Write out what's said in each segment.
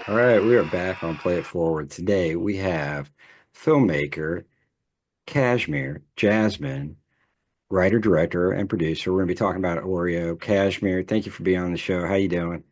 All right, we are back on Play It Forward. Today we have filmmaker Cashmere Jasmine, writer, director, and producer. We're going to be talking about Oreo. Cashmere, thank you for being on the show. How you doing?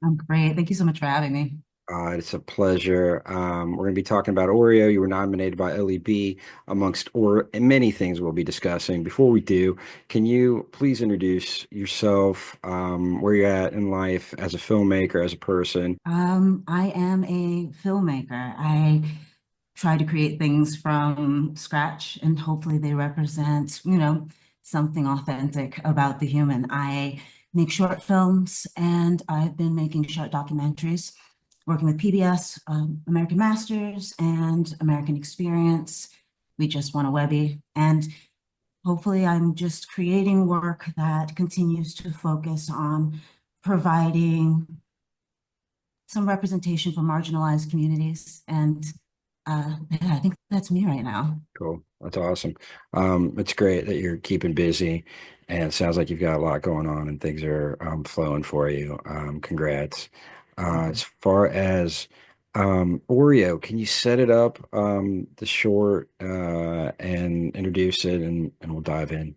I'm great. Thank you so much for having me. It's a pleasure. We're going to be talking about Oreo. You were nominated by LEB amongst or many things we'll be discussing. Before we do, can you please introduce yourself, where you're at in life as a filmmaker, as a person? I am a filmmaker. I try to create things from scratch and hopefully they represent, something authentic about the human. I make short films and I've been making short documentaries, working with PBS, American Masters, and American Experience. We just won a Webby. And hopefully, I'm just creating work that continues to focus on providing some representation for marginalized communities. And yeah, I think that's me right now. Cool. That's awesome. It's great that you're keeping busy and it sounds like you've got a lot going on and things are flowing for you. Congrats. As far as Oreo, can you set it up, the short, and introduce it and we'll dive in.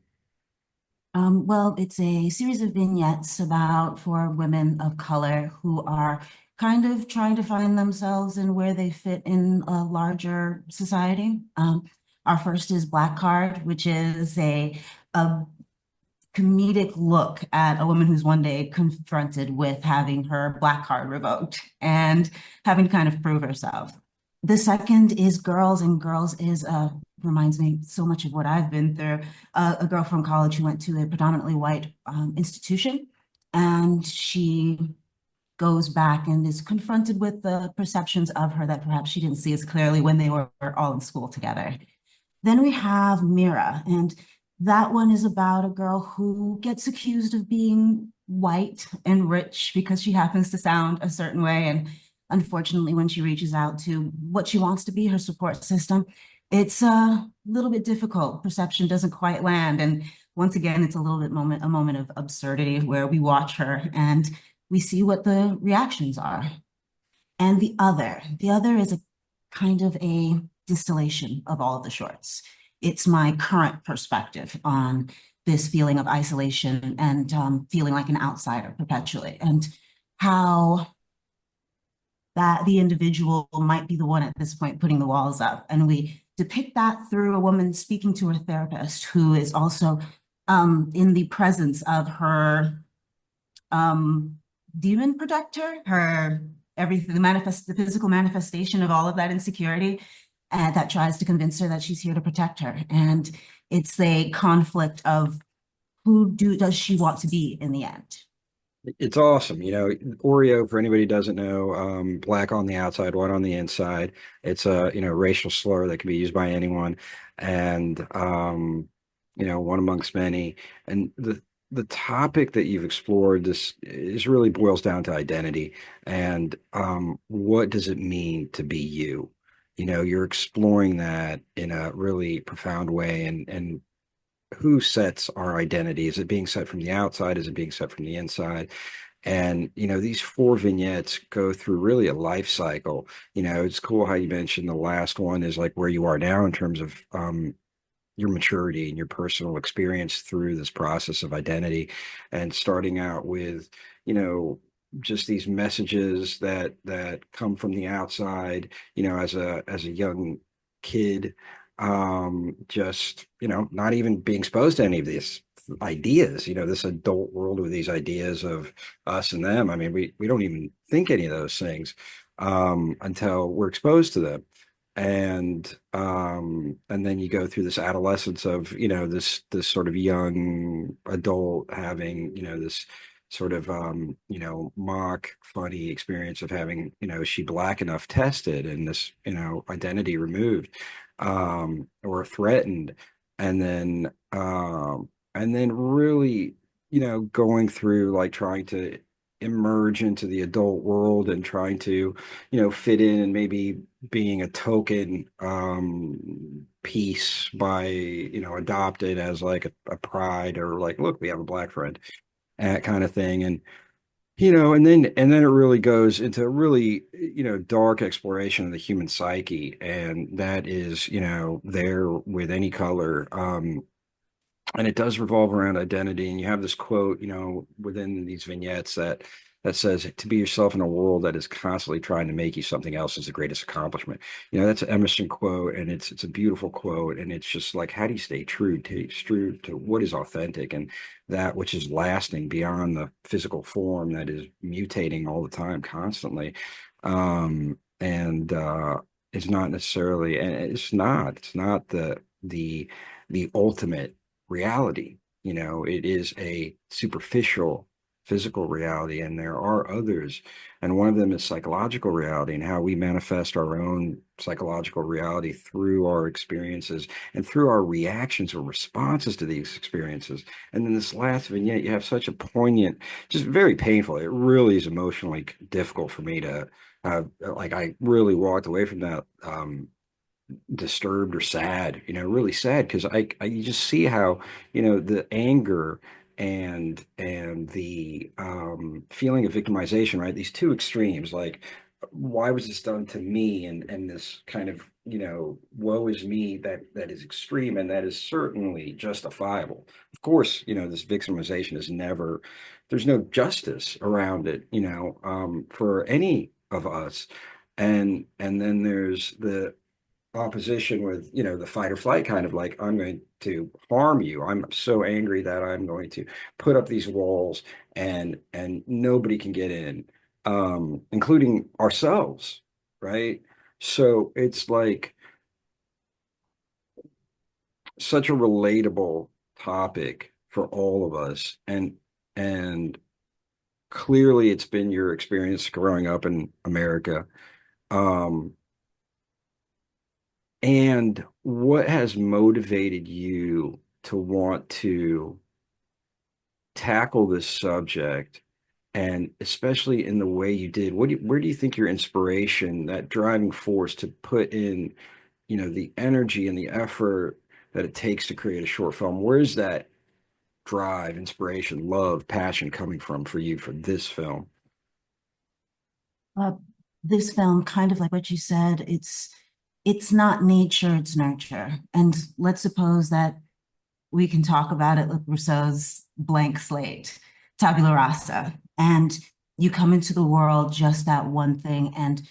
Well, it's a series of vignettes about four women of color who are kind of trying to find themselves and where they fit in a larger society. Our first is Black Card, which is a comedic look at a woman who's one day confronted with having her Black Card revoked and having to kind of prove herself. The second is Girls, and Girls is reminds me so much of what I've been through. A girl from college who went to a predominantly white institution, and she goes back and is confronted with the perceptions of her that perhaps she didn't see as clearly when they were all in school together. Then we have Mira, and that one is about a girl who gets accused of being white and rich because she happens to sound a certain way. And unfortunately, when she reaches out to what she wants to be, her support system, it's a little bit difficult. Perception doesn't quite land. And once again, it's a moment of absurdity where we watch her and we see what the reactions are. And the other is a kind of a distillation of all of the shorts. It's my current perspective on this feeling of isolation and feeling like an outsider perpetually, and how that the individual might be the one at this point putting the walls up. And we depict that through a woman speaking to her therapist, who is also in the presence of her um, demon protector, her everything, the physical manifestation of all of that insecurity, that tries to convince her that she's here to protect her. And it's a conflict of does she want to be in the end? It's awesome. Oreo, for anybody who doesn't know, black on the outside, white on the inside. It's a, racial slur that can be used by anyone. And, one amongst many. And the topic that you've explored this is really boils down to identity and what does it mean to be you? You're exploring that in a really profound way and who sets our identity? Is it being set from the outside? Is it being set from the inside? And, these four vignettes go through really a life cycle. It's cool how you mentioned the last one is like where you are now in terms of your maturity and your personal experience through this process of identity and starting out with, you know, just these messages that come from the outside, as a young kid, just, not even being exposed to any of these ideas, this adult world with these ideas of us and them. I mean, we don't even think any of those things until we're exposed to them. And then you go through this adolescence of, this sort of young adult having, this sort of mock funny experience of having, is she black enough tested and this, identity removed, or threatened. And then really, going through like trying to emerge into the adult world and trying to, fit in and maybe being a token piece by, adopted as like a pride or like, look, we have a black friend, kind of thing. and then it really goes into a really, dark exploration of the human psyche, and that is, there with any color. And it does revolve around identity. And you have this quote, within these vignettes that says, "To be yourself in a world that is constantly trying to make you something else is the greatest accomplishment." That's an Emerson quote, and it's a beautiful quote, and it's just like, how do you stay true to what is authentic and that which is lasting beyond the physical form that is mutating all the time, constantly. And it's not necessarily, and it's not the ultimate reality. It is a superficial physical reality, and there are others. And one of them is psychological reality and how we manifest our own psychological reality through our experiences and through our reactions or responses to these experiences. And then this last vignette, you have such a poignant, just very painful. It really is emotionally difficult for me to like, I really walked away from that disturbed or sad, really sad, because I you just see how, the anger and the feeling of victimization, right? These two extremes, like, why was this done to me? And this kind of, woe is me, that is extreme, and that is certainly justifiable. Of course, this victimization is never, there's no justice around it, for any of us. And then there's the opposition with, the fight or flight, kind of like, I'm going to harm you. I'm so angry that I'm going to put up these walls, and nobody can get in, including ourselves, right? So it's like such a relatable topic for all of us, and clearly it's been your experience growing up in America. Um, And what has motivated you to want to tackle this subject, and especially in the way you did? Where do you think your inspiration, that driving force to put in, the energy and the effort that it takes to create a short film, where's that drive, inspiration, love, passion coming from for you for this film? Uh, this film, kind of like what you said, it's not nature, it's nurture. And let's suppose that we can talk about it like Rousseau's blank slate, tabula rasa, and you come into the world just that one thing, and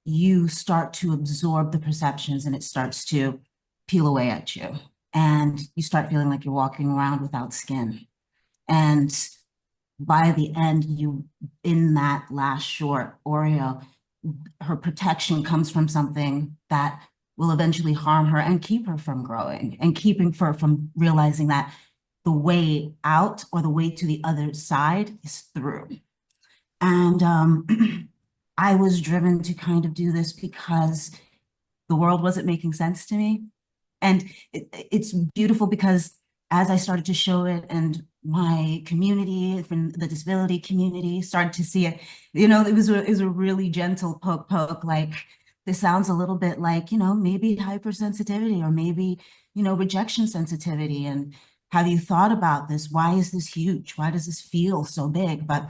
you start to absorb the perceptions, and it starts to peel away at you, and you start feeling like you're walking around without skin. And by the end, in that last short, Oreo, her protection comes from something that will eventually harm her and keep her from growing and keeping her from realizing that the way out or the way to the other side is through. And I was driven to kind of do this because the world wasn't making sense to me. And it's beautiful because as I started to show it, and my community from the disability community started to see it, it was a really gentle poke, like, this sounds a little bit like, maybe hypersensitivity, or maybe, rejection sensitivity. And have you thought about this? Why is this huge? Why does this feel so big? But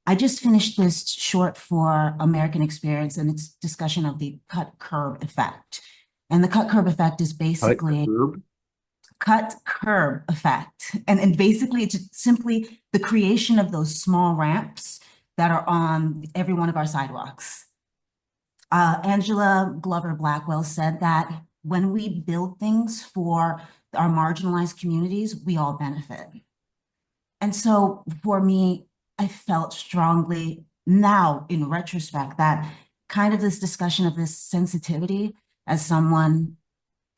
I just finished this short for American Experience, and it's discussion of the cut curb effect. And the cut curb effect is Cut basically curb. cut curb effect. And basically it's simply the creation of those small ramps that are on every one of our sidewalks. Angela Glover Blackwell said that when we build things for our marginalized communities, we all benefit. And so for me, I felt strongly now in retrospect that kind of this discussion of this sensitivity, as someone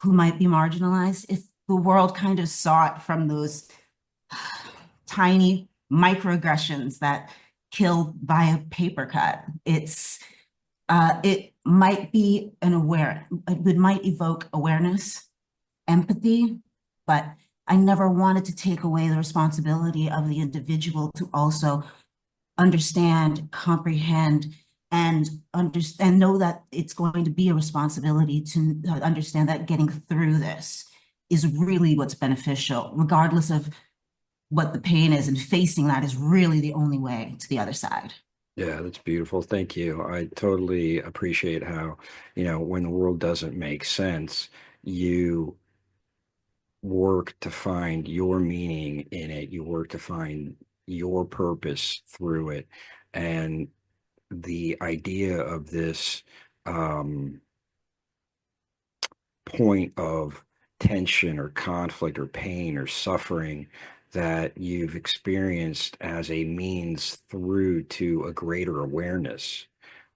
who might be marginalized, if the world kind of saw it from those tiny microaggressions that killed via paper cut, it might be it might evoke awareness, empathy, but I never wanted to take away the responsibility of the individual to also understand, comprehend, and understand, know that it's going to be a responsibility to understand that getting through this is really what's beneficial, regardless of what the pain is, and facing that is really the only way to the other side. Yeah, that's beautiful. Thank you. I totally appreciate how, when the world doesn't make sense, you work to find your meaning in it. You work to find your purpose through it. And the idea of this um, point of tension or conflict or pain or suffering that you've experienced as a means through to a greater awareness,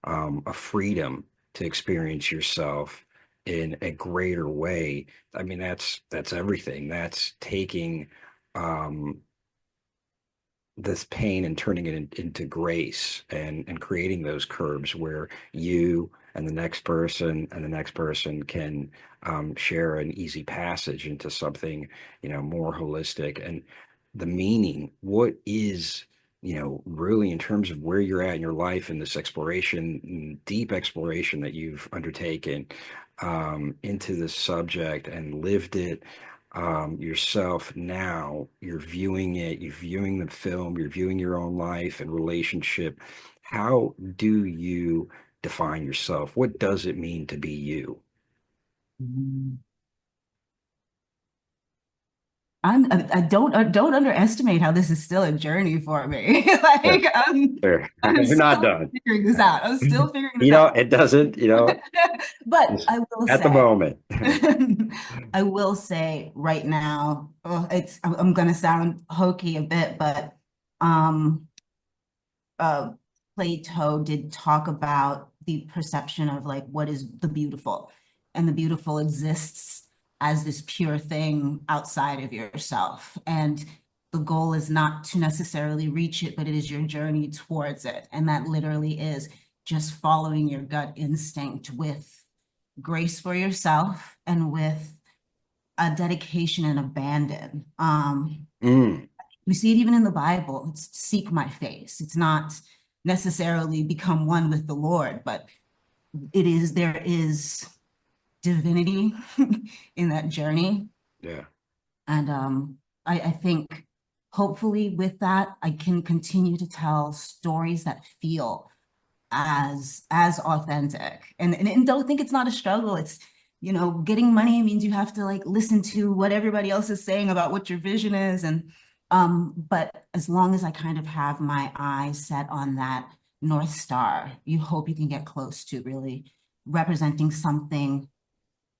a freedom to experience yourself in a greater way. I mean, that's everything. That's taking um, this pain and turning it into grace and creating those curbs where you and the next person and the next person can share an easy passage into something, more holistic. And the meaning, what is, really in terms of where you're at in your life and this exploration, deep exploration that you've undertaken into this subject and lived it yourself now, you're viewing it, you're viewing the film, you're viewing your own life and relationship. How do you define yourself? What does it mean to be you? Mm. I don't underestimate how this is still a journey for me. Sure, Like sure. I'm You're not still done. figuring this out. I'm still figuring this out. It doesn't, But just I will at the say, moment. I will say right now, I'm gonna sound hokey a bit, but um uh, Plato did talk about the perception of like what is the beautiful, and the beautiful exists as this pure thing outside of yourself. And the goal is not to necessarily reach it, but it is your journey towards it. And that literally is just following your gut instinct with grace for yourself and with a dedication and abandon. Mm, We see it even in the Bible. It's seek my face. It's not necessarily become one with the Lord, but there is divinity in that journey. yeah. And I think hopefully with that, I can continue to tell stories that feel as authentic, and don't think it's not a struggle. It's, getting money means you have to like listen to what everybody else is saying about what your vision is. And but as long as I kind of have my eyes set on that North Star, you hope you can get close to really representing something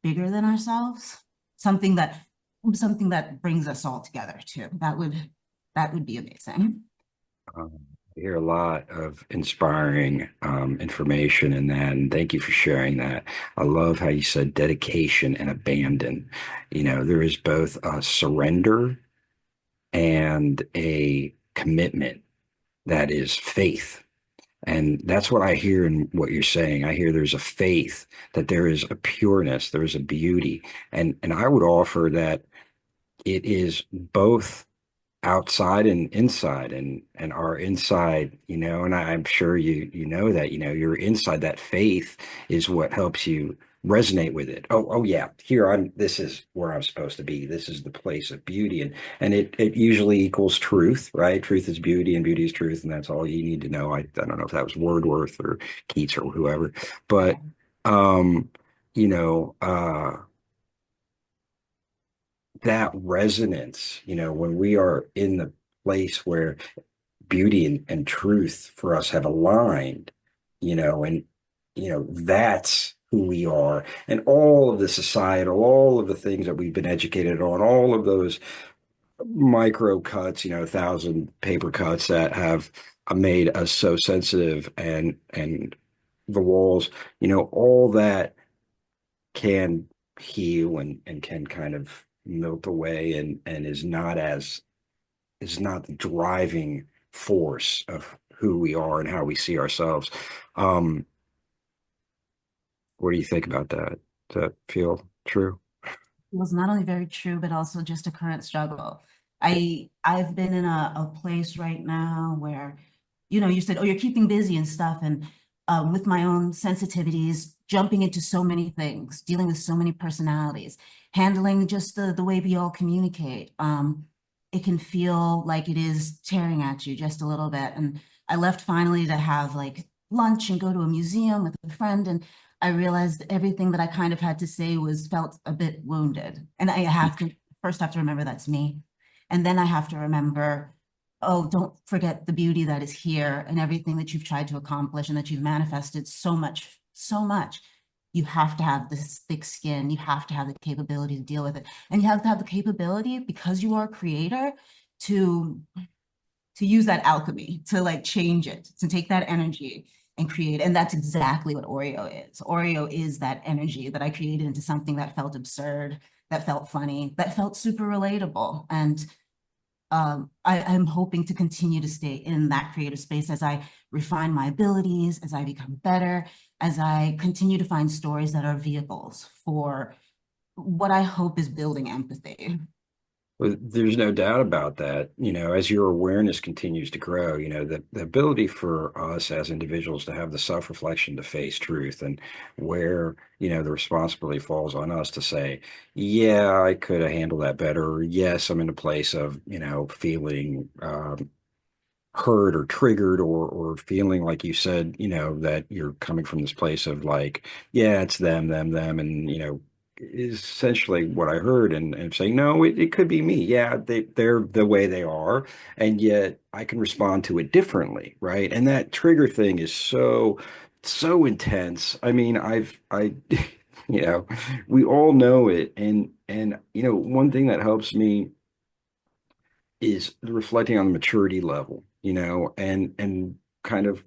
bigger than ourselves, something that something that brings us all together too. That would be amazing. I hear a lot of inspiring information in that, and thank you for sharing that. I love how you said dedication and abandon. There is both a surrender and a commitment that is faith. And that's what I hear in what you're saying. I hear there's a faith, that there is a pureness, there is a beauty. And I would offer that it is both outside and inside, and our inside, and I'm sure you know that, your inside, that faith is what helps you resonate with it. Oh yeah, here I'm, this is where I'm supposed to be, this is the place of beauty, and it usually equals truth, right? Truth is beauty and beauty is truth, and that's all you need to know. I don't know if that was Wordsworth or Keats or whoever, but um you know uh that resonance, when we are in the place where beauty and truth for us have aligned, and that's who we are. And all of the societal, all of the things that we've been educated on, all of those micro cuts, 1,000 paper cuts that have made us so sensitive, and the walls, all that can heal and can kind of melt away, and is not the driving force of who we are and how we see ourselves. Um, what do you think about that? Does that feel true? Was not only very true, but also just a current struggle. I've been in a place right now where, you said, oh, you're keeping busy and stuff. And with my own sensitivities, jumping into so many things, dealing with so many personalities, handling just the way we all communicate. it can feel like it is tearing at you just a little bit. And I left finally to have like lunch and go to a museum with a friend. And I realized everything that I kind of had to say was felt a bit wounded. And I have to first have to remember that's me. And then I have to remember, oh, don't forget the beauty that is here and everything that you've tried to accomplish and that you've manifested so much, so much. You have to have this thick skin. You have to have the capability to deal with it. And you have to have the capability, because you are a creator, to use that alchemy, to like change it, to take that energy and create. And that's exactly what Oreo is. Oreo is that energy that I created into something that felt absurd, that felt funny, that felt super relatable. And I'm hoping to continue to stay in that creative space as I refine my abilities, as I become better, as I continue to find stories that are vehicles for what I hope is building empathy. Well, there's no doubt about that. As your awareness continues to grow, the ability for us as individuals to have the self-reflection to face truth and where, the responsibility falls on us to say, yeah, I could have handled that better. Or, yes, I'm in a place of, feeling hurt or triggered or feeling like you said, that you're coming from this place of like, yeah, it's them, and is essentially what I heard and saying, no, it could be me. Yeah, they're the way they are, and yet I can respond to it differently, right? And that trigger thing is so intense. I mean, I you know, we all know it, and one thing that helps me is reflecting on the maturity level, and kind of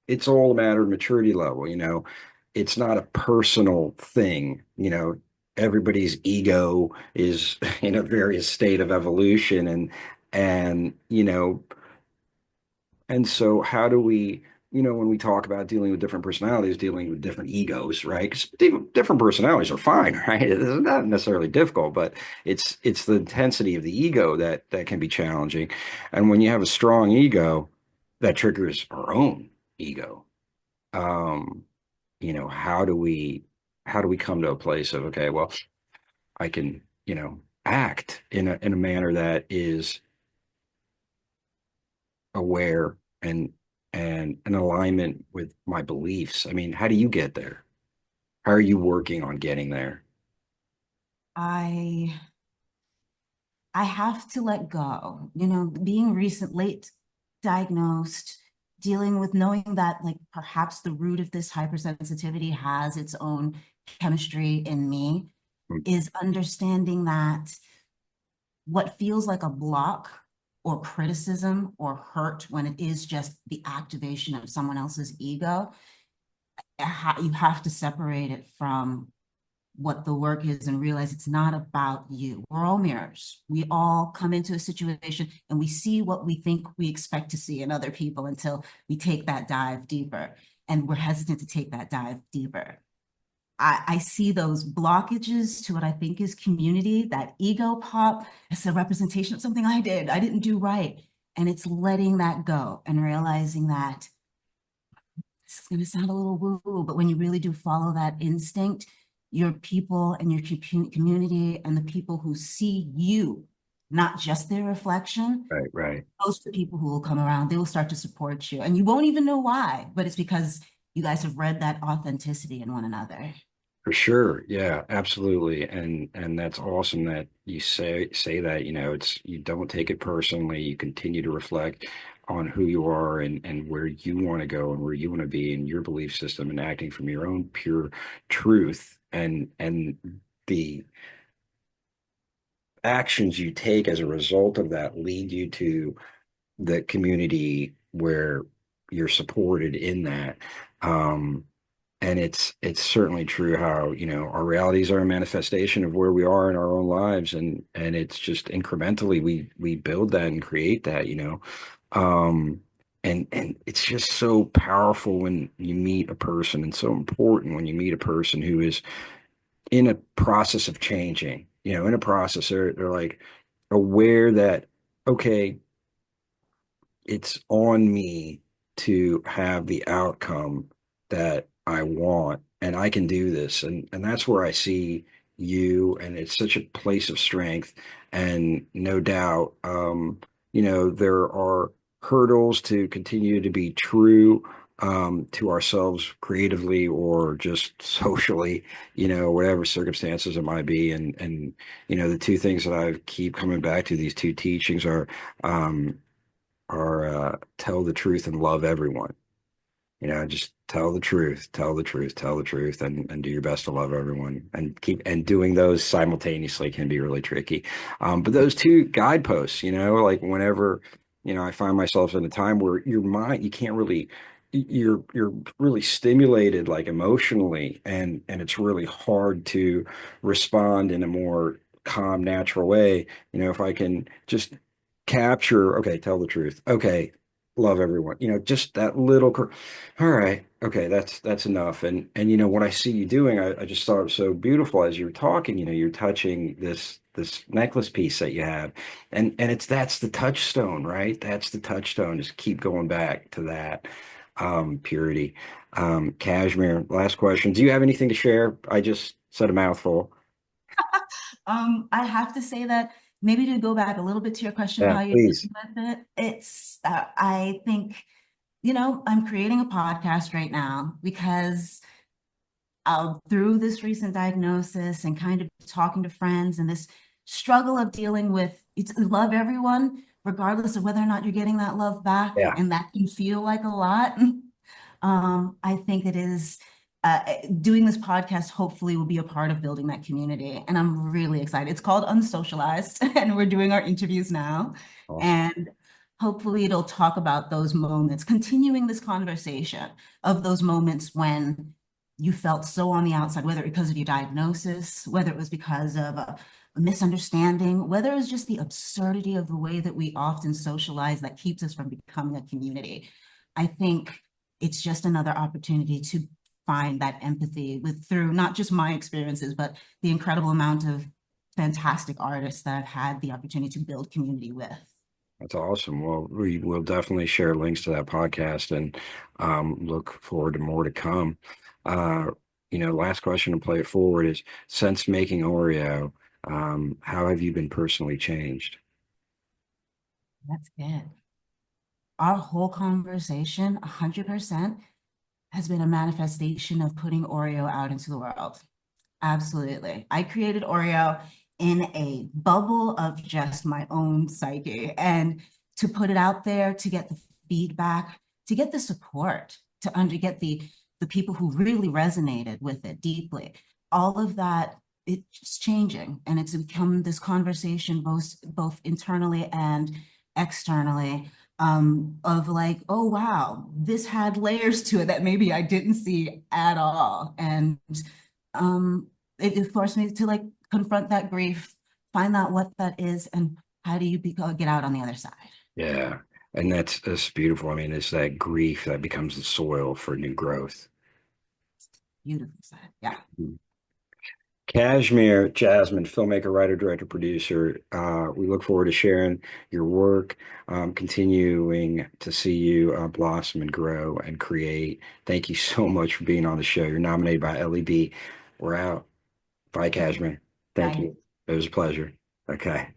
it's all a matter of maturity level, it's not a personal thing, everybody's ego is in a various state of evolution and and so how do we, when we talk about dealing with different personalities, dealing with different egos, right? Because different personalities are fine, right? It's not necessarily difficult, but it's the intensity of the ego that can be challenging. And when you have a strong ego, that triggers our own ego. Um, how do we come to a place of, okay, well, I can, act in a manner that is aware and in alignment with my beliefs. I mean, how do you get there? How are you working on getting there? I I have to let go. Being late diagnosed, dealing with knowing that like perhaps the root of this hypersensitivity has its own chemistry in me, is understanding that what feels like a block or criticism or hurt when it is just the activation of someone else's ego, you have to separate it from what the work is and realize it's not about you. We're all mirrors. We all come into a situation and we see what we think we expect to see in other people until we take that dive deeper. And we're hesitant to take that dive deeper. I see those blockages to what I think is community, that ego pop. It's a representation of something I did. I didn't do right. And it's letting that go and realizing that it's going to sound a little woo-woo, but when you really do follow that instinct, your people and your community and the people who see you, not just their reflection, Right, right. those are the people who will come around. They will start to support you. And you won't even know why, but it's because you guys have read that authenticity in one another. For sure. Yeah, absolutely. And that's awesome that you say that, it's you don't take it personally. You continue to reflect on who you are and where you want to go and where you want to be in your belief system and acting from your own pure truth and the actions you take as a result of that lead you to the community where you're supported in that. Um, and it's certainly true how, our realities are a manifestation of where we are in our own lives, and it's just incrementally we build that and create that, Um, and it's just so powerful when you meet a person, and so important when you meet a person who is in a process of changing, in a process, they're like aware that, okay, it's on me to have the outcome that I want, and I can do this. And that's where I see you, and it's such a place of strength. And no doubt, there are hurdles to continue to be true to ourselves creatively or just socially, whatever circumstances it might be. And the two things that I keep coming back to, these two teachings um, are tell the truth and love everyone. Just tell the truth, tell the truth, tell the truth, and do your best to love everyone. And doing those simultaneously can be really tricky. But those two guideposts, like whenever, I find myself in a time where your mind, you can't really, you're really stimulated like emotionally, and it's really hard to respond in a more calm, natural way. If I can just capture, okay, tell the truth. Okay, love everyone. Just that little. All right. Okay, that's enough. And what I see you doing, I just thought it was so beautiful as you were talking, you're touching this necklace piece that you have. And that's the touchstone, right? That's the touchstone. Just keep going back to that purity. Cashmere, last question. Do you have anything to share? I just said a mouthful. I have to say that maybe to go back a little bit to your question of Yeah, how you're please. dealing with it, I think, I'm creating a podcast right now because through this recent diagnosis and kind of talking to friends and this struggle of dealing with it's love everyone, regardless of whether or not you're getting that love back, Yeah, and that can feel like a lot. I think it is doing this podcast hopefully will be a part of building that community. And I'm really excited. It's called Unsocialized, and we're doing our interviews now. awesome. And hopefully it'll talk about those moments, continuing this conversation of those moments when you felt so on the outside, whether because of your diagnosis, whether it was because of a misunderstanding, whether it was just the absurdity of the way that we often socialize that keeps us from becoming a community. I think it's just another opportunity to find that empathy through not just my experiences, but the incredible amount of fantastic artists that I've had the opportunity to build community with. That's awesome. Well, we will definitely share links to that podcast and look forward to more to come. Uh, last question to play it forward is since making Oreo, how have you been personally changed? That's it. Our whole conversation, 100%, has been a manifestation of putting Oreo out into the world. Absolutely. I created Oreo in a bubble of just my own psyche, and to put it out there, to get the feedback, to get the support, get the people who really resonated with it deeply. All of that, it's changing, and it's become this conversation both internally and externally, of like, oh wow, this had layers to it that maybe I didn't see at all. And um, it forced me to like confront that grief, find out what that is, and how do you get out on the other side. Yeah. And that's beautiful. I mean, it's that grief that becomes the soil for new growth. Beautiful side. Yeah. Cashmere Jasmine, filmmaker, writer, director, producer. We look forward to sharing your work, continuing to see you blossom and grow and create. Thank you so much for being on the show. You're nominated by LED. We're out. Bye, Cashmere. Thank Bye. you. It was a pleasure. Okay.